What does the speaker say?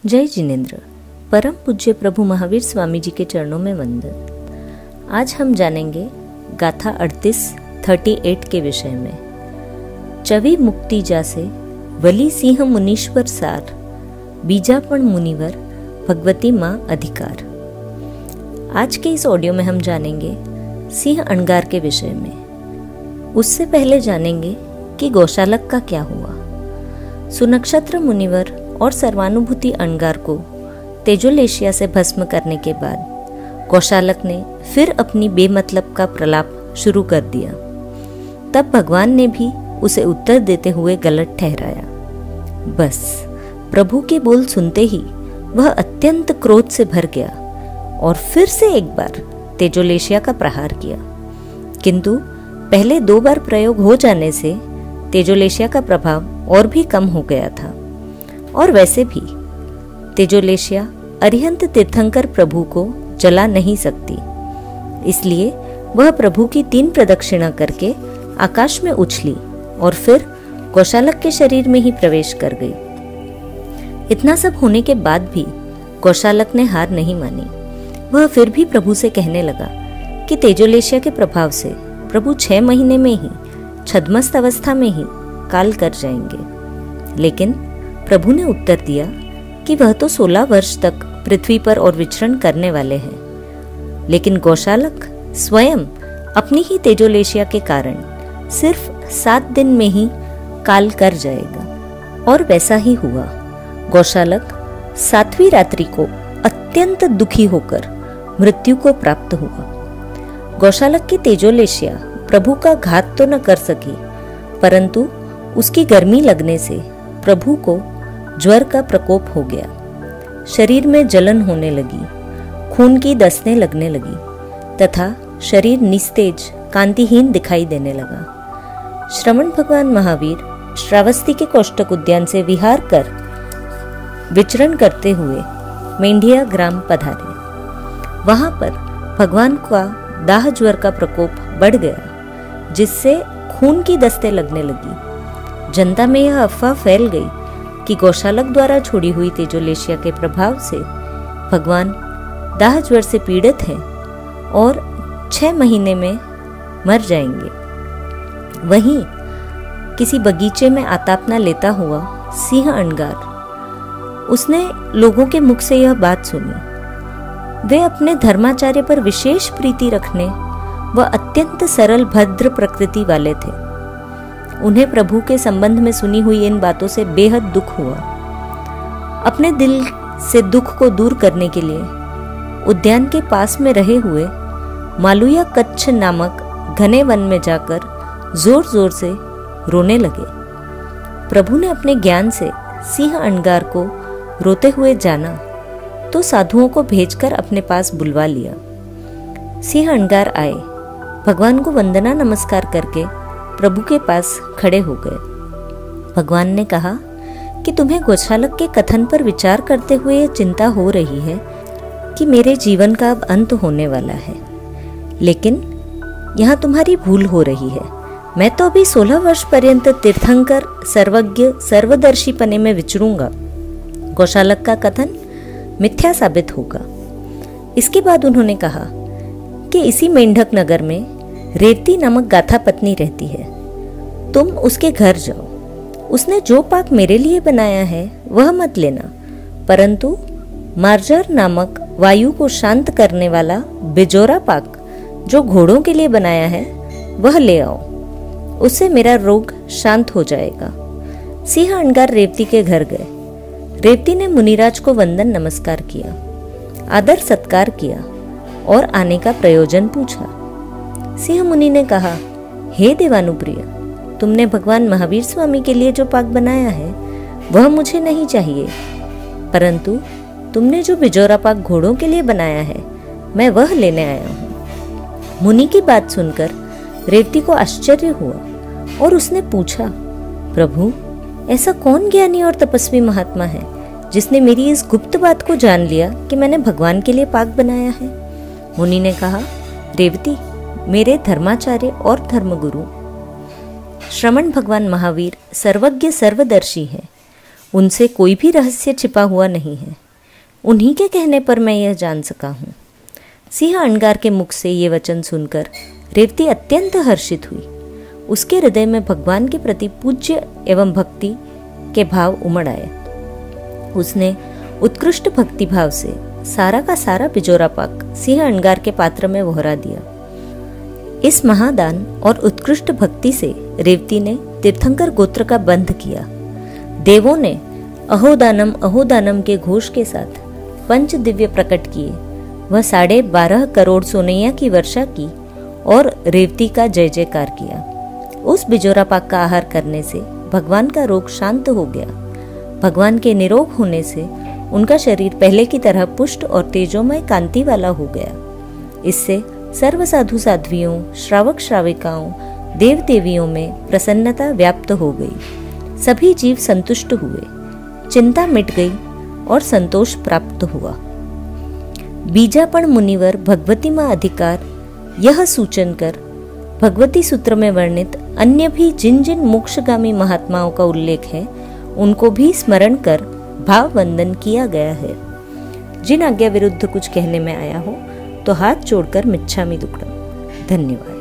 जय जिनेन्द्र। परम पूज्य प्रभु महावीर स्वामी जी के चरणों में वंदन। आज हम जानेंगे गाथा 38 के विषय में। चवी मुक्ति जासे वली सिंह मुनीश्वर सार, बीजापण मुनिवर भगवती माँ अधिकार। आज के इस ऑडियो में हम जानेंगे सिंह अणगार के विषय में। उससे पहले जानेंगे कि गौशालक का क्या हुआ। सुनक्षत्र मुनिवर और सर्वानुभूति अणगार को तेजोलेशिया से भस्म करने के बाद गौशालक ने फिर अपनी बेमतलब का प्रलाप शुरू कर दिया। तब भगवान ने भी उसे उत्तर देते हुए गलत ठहराया। बस प्रभु के बोल सुनते ही वह अत्यंत क्रोध से भर गया और फिर से एक बार तेजोलेशिया का प्रहार किया। किंतु पहले 2 बार प्रयोग हो जाने से तेजोलेशिया का प्रभाव और भी कम हो गया था। और वैसे भी तेजोलेशिया अरिहंत तीर्थंकर प्रभु को जला नहीं सकती, इसलिए वह प्रभु की 3 प्रदक्षिणा करके आकाश में उछली और फिर गौशालक के शरीर में ही प्रवेश कर गई। इतना सब होने के बाद भी गौशालक ने हार नहीं मानी। वह फिर भी प्रभु से कहने लगा कि तेजोलेशिया के प्रभाव से प्रभु 6 महीने में ही छद्मस्त अवस्था में ही काल कर जाएंगे। लेकिन प्रभु ने उत्तर दिया कि वह तो 16 वर्ष तक पृथ्वी पर और विचरण करने वाले हैं, लेकिन गौशालक स्वयं अपनी ही तेजोलेशिया के कारण सिर्फ 7 दिन में ही काल कर जाएगा। और वैसा ही हुआ। गौशालक 7वीं रात्रि को अत्यंत दुखी होकर मृत्यु को प्राप्त हुआ। गौशालक की तेजोलेशिया प्रभु का घात तो न कर सकी, परंतु उसकी गर्मी लगने से प्रभु को ज्वर का प्रकोप हो गया। शरीर में जलन होने लगी, खून की दसने लगने लगी तथा शरीर निस्तेज कांतिहीन दिखाई देने लगा। श्रवण भगवान महावीर श्रावस्ती के कौष्टक उद्यान से विहार कर विचरण करते हुए मेंढिया ग्राम पधारे। वहां पर भगवान का दाह ज्वर का प्रकोप बढ़ गया, जिससे खून की दस्तें लगने लगी। जनता में यह अफवाह फैल गई कि गौशालक द्वारा छोड़ी हुई तेजोलेशिया के प्रभाव से भगवान दाह ज्वर से पीड़ित हैं और 6 महीने में मर जाएंगे। वहीं किसी बगीचे में आतापना लेता हुआ सिंह अणगार, उसने लोगों के मुख से यह बात सुनी। वे अपने धर्माचार्य पर विशेष प्रीति रखने व अत्यंत सरल भद्र प्रकृति वाले थे। उन्हें प्रभु के संबंध में सुनी हुई इन बातों से बेहद दुख हुआ। अपने दिल से दुख को दूर करने के लिए उद्यान के पास में रहे हुए मालूया कच्छ नामक घने वन में जाकर जोर जोर से रोने लगे। प्रभु ने अपने ज्ञान से सिंह अणगार को रोते हुए जाना तो साधुओं को भेजकर अपने पास बुलवा लिया। सिंह अणगार आए, भगवान को वंदना नमस्कार करके प्रभु के पास खड़े हो गए। भगवान ने कहा कि तुम्हें गौशालक के कथन पर विचार करते हुए यह चिंता हो रही है कि मेरे जीवन का अब अंत होने वाला है, लेकिन यहाँ तुम्हारी भूल हो रही है। मैं तो अभी 16 वर्ष पर्यंत तीर्थंकर सर्वज्ञ सर्वदर्शी पने में विचरूंगा। गौशालक का कथन मिथ्या साबित होगा। इसके बाद उन्होंने कहा कि इसी मेंढक नगर में रेवती नामक गाथा पत्नी रहती है, तुम उसके घर जाओ। उसने जो पाक मेरे लिए बनाया है वह मत लेना, परंतु मार्जर नामक वायु को शांत करने वाला बिजोरा पाक जो घोड़ों के लिए बनाया है वह ले आओ। उससे मेरा रोग शांत हो जाएगा। सिंह अणगार रेवती के घर गए। रेवती ने मुनिराज को वंदन नमस्कार किया, आदर सत्कार किया और आने का प्रयोजन पूछा। सिंह मुनि ने कहा, हे देवानुप्रिय, तुमने भगवान महावीर स्वामी के लिए जो पाक बनाया है वह मुझे नहीं चाहिए, परंतु तुमने जो बिजोरा पाक घोड़ों के लिए बनाया है मैं वह लेने आया हूँ। मुनि की बात सुनकर रेवती को आश्चर्य हुआ और उसने पूछा, प्रभु, ऐसा कौन ज्ञानी और तपस्वी महात्मा है जिसने मेरी इस गुप्त बात को जान लिया कि मैंने भगवान के लिए पाक बनाया है? मुनि ने कहा, रेवती, मेरे धर्माचार्य और धर्मगुरु श्रवण भगवान महावीर सर्वज्ञ सर्वदर्शी हैं। उनसे कोई भी रहस्य छिपा हुआ नहीं है। उन्हीं के कहने पर मैं यह जान सका हूँ। सिंह अंगार के मुख से ये वचन सुनकर रेवती अत्यंत हर्षित हुई। उसके हृदय में भगवान के प्रति पूज्य एवं भक्ति के भाव उमड़ आए। उसने उत्कृष्ट भक्ति भाव से सारा का सारा बिजोरा पाक सिंह अंगार के पात्र में वोहरा दिया। इस महादान और उत्कृष्ट भक्ति से रेवती ने तीर्थंकर गोत्र का बंध किया। देवों ने अहोदानम के घोष के साथ पंच दिव्य प्रकट किए। वह 12.5 करोड़ सोनैया की वर्षा की और रेवती का जय जयकार किया। उस बिजोरा पाक का आहार करने से भगवान का रोग शांत हो गया। भगवान के निरोग होने से उनका शरीर पहले की तरह पुष्ट और तेजोमय कांति वाला हो गया। इससे सर्व साधु साध्वियों, श्रावक श्राविकाओं, देव देवियों में प्रसन्नता व्याप्त हो गई। सभी जीव संतुष्ट हुए, चिंता मिट गई और संतोष प्राप्त हुआ। बीजापण मुनिवर भगवती मां अधिकार यह सूचन कर भगवती सूत्र में वर्णित अन्य भी जिन जिन मोक्षगामी महात्माओं का उल्लेख है उनको भी स्मरण कर भाव वंदन किया गया है। जिन आज्ञा विरुद्ध कुछ कहने में आया हो तो हाथ जोड़कर मिच्छामि दुक्कडम। धन्यवाद।